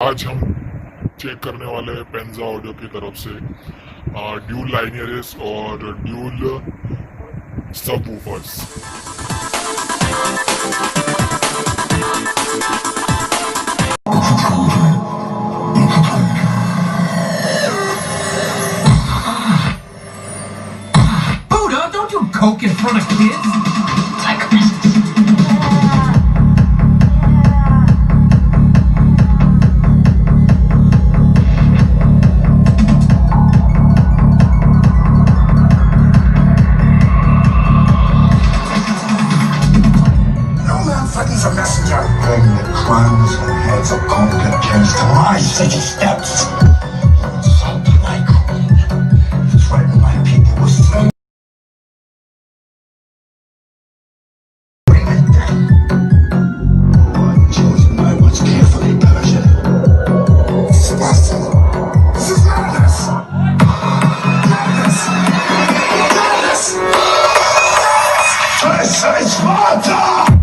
आज हम चेक करने वाले हैं पेंजा ऑडियो की तरफ से ड्यूल लाइनियर्स और dual subwoofers. Buddha, don't do coke in front of kids. He's a messenger. Bring the crowns and heads of competence to my city steps. Salt to my queen. Threaten my people with slavery. Oh, I've chosen my words carefully, Persian. This is madness. This is madness. Madness. Madness. This is Sparta!